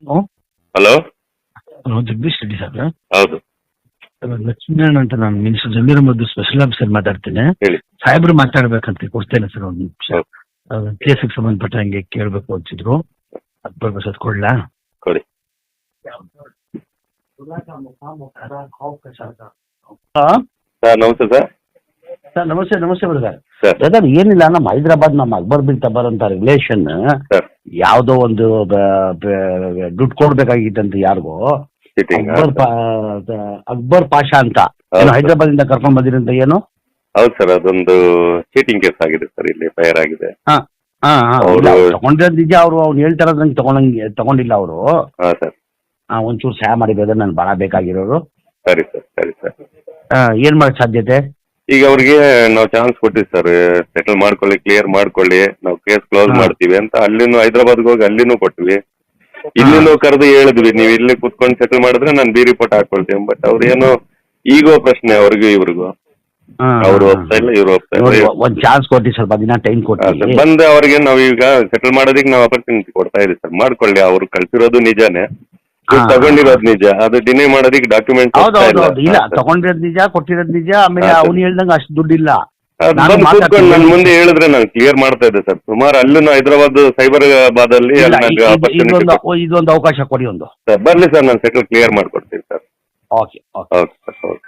Hello hello. Hello, Jagadish Reddy ಸಾಹೇಬ್ರಾ? ಹೌದು ಲಕ್ಷ್ಮೀನಾರಾಯಣ ಅಂತ, ನಾನು minister Zameer Ahmed special officer ಮಾತಾಡ್ತೇನೆ. ಹೇಳಿ. ಸಾಹೇಬ್ರು ಮಾತಾಡ್ಬೇಕಂತ ಕೊಡ್ತೇನೆ ಸರ್, ಒಂದು ನಿಮಿಷ. ಹೌದು. ಕೇಸಿಗೆ ಸಂಬಂಧಪಟ್ಟ ಹಂಗೆ ಕೇಳಬೇಕು ಅಂತಿದ್ರು, ಅದು ಬರ್ಬೇಕು ಕೊಡ್ಲಾ? ಕೊಡಿ. ಸರ್ ನಮಸ್ತೆ ಸರ್. ಸರ್ ನಮಸ್ತೆ. ನಮಸ್ತೆ ಬ್ರದರ್. ಸರ್ ಬ್ರದರ್ ಏನಿಲ್ಲ, ನಮ್ಮ ಹೈದರಾಬಾದ್ ನಮ್ಮ ಅಕ್ಬರ್ ಬಿನ್ ತಬರ್ ಅಂತ ರಿಲೇಷನ್ ಸರ್ ಯಾವುದೋ ಒಂದು ದುಡ್ಡು ಕೊಡ್ಬೇಕಾಗಿತ್ತಂತ ಯಾರಿಗೋ, ಚೀಟಿಂಗ್. ಅಕ್ಬರ್ ಪಾಷಾ ಅಂತ ಹೌದು ಏನೋ ಸರ್. ಹೈದರಾಬಾದ್ ಇಂದ ಕರ್ಕೊಂಡ್ ಬಂದಿರಂತ ಏನು? ಹೌದು ಸರ್, ಅದೊಂದು ಚೀಟಿಂಗ್ ಕೇಸ್ ಆಗಿದೆ ಸರ್, ಇಲ್ಲಿ ಫೈರ್ ಆಗಿದೆ. ಹಾ ಹಾ ಹಾ ಅವ್ರು- ತಗೊಂಡಿರೋದು ನಿಜ. ಅವ್ನು ಹೇಳ್ತಾರದ್ ನಂಗೆ ತಗೊಂಡಿಲ್ಲ ಅವರು. ಹಾಂ ಸರ್. ಒಂಚೂರು ಸಹಾಯ ಮಾಡಿ ಬ್ರದರ್, ನನ್ಗೆ ಭಾಳ ಬೇಕಾಗಿರೋರು. ಸರಿ ಸರ್, ಸರಿ ಸರ್. ಏನ್ ಮಾಡಕ್ ಸಾಧ್ಯತೆ? ಈಗ ಅವ್ರಿಗೆ ನಾವು ಚಾನ್ಸ್ ಕೊಟ್ಟಿವಿ ಸರ್, ಸೆಟಲ್ ಮಾಡ್ಕೊಳ್ಳಿ, ಕ್ಲಿಯರ್ ಮಾಡ್ಕೊಳ್ಳಿ, ನಾವು ಕೇಸ್ ಕ್ಲೋಸ್ ಹಾ. ಮಾಡ್ತೀವಿ ಅಂತ. ಅಲ್ಲಿನೂ ಹೈದರಾಬಾದ್ಗೆ ಹೋಗಿ ಅಲ್ಲಿನೂ ಕೊಟ್ವಿ, ಇಲ್ಲಿನೂ ಕರೆದು ಹೇಳಿದ್ವಿ, ನೀವು ಇಲ್ಲಿ ಕುತ್ಕೊಂಡು ಸೆಟಲ್ ಮಾಡಿದ್ರೆ ನಾನು ಬಿ ರಿಪೋರ್ಟ್ ಹಾಕೊಳ್ತೀನಿ. ಬಟ್ ಅವ್ರೇನೋ ಈಗೋ ಪ್ರಶ್ನೆ ಅವ್ರಿಗೂ ಇವ್ರಿಗೂ. ಅವ್ರು ಹೋಗ್ತಾ ಇಲ್ಲ, ಇವ್ರು ಹೋಗ್ತಾ ಇಲ್ಲ. ಒಂದ್ ಚಾನ್ಸ್ ಕೊಟ್ಟಿ, ಸ್ವಲ್ಪ ದಿನ ಟೈಮ್ ಕೊಟ್ಟಿ. ಬಂದು ಅವ್ರಿಗೆ ನಾವೀಗ ಸೆಟಲ್ ಮಾಡೋದಕ್ಕೆ ನಾವು ಅಪರ್ಚುನಿಟಿ ಕೊಡ್ತಾ ಇದೀವಿ ಸರ್. ಮಾಡ್ಕೊಳ್ಳಿ, ಅವ್ರು ಕಳ್ಸಿರೋದು ನಿಜಾನೇ, ತಗೊಂಡಿರೋದು ನಿಜ, ಅದು ಡಿನೇ ಮಾಡೋದಕ್ಕೆ ಡಾಕ್ಯುಮೆಂಟ್ ಹೌದು. ಇಲ್ಲ, ತಗೊಂಡಿರೋದ್ ನಿಜ, ಕೊಟ್ಟಿರೋದ್ ನಿಜ. ಆಮೇಲೆ ಹಾ, ಸರ್. ಅವ್ನು ಹೇಳ್ದಂಗ ಅಷ್ಟು ದುಡ್ಡಿಲ್ಲ. ಬಂದು ಕೂತ್ಕೊಂಡು ನನ್ನ ಮುಂದೆ ಹೇಳಿದ್ರೆ ನಾನು ಕ್ಲಿಯರ್ ಮಾಡ್ತಾ ಇದ್ದೆ ಸರ್. ಸುಮಾರು ಅಲ್ಲೂ ಹೈದರಾಬಾದ್ ಸೈಬರಾಬಾದ್ ಅಲ್ಲಿ ಅಪರ್ಚುನಿಟಿ. ಇದೊಂದು ಅವಕಾಶ ಕೊಡಿ ಒಂದು. ಸರ್ ಬರ್ಲಿ ಸರ್, ನಾನು ಸೆಟಲ್ ಕ್ಲಿಯರ್ ಮಾಡ್ಕೊಡ್ತೀನಿ sir. Okay. Okay sir, okay.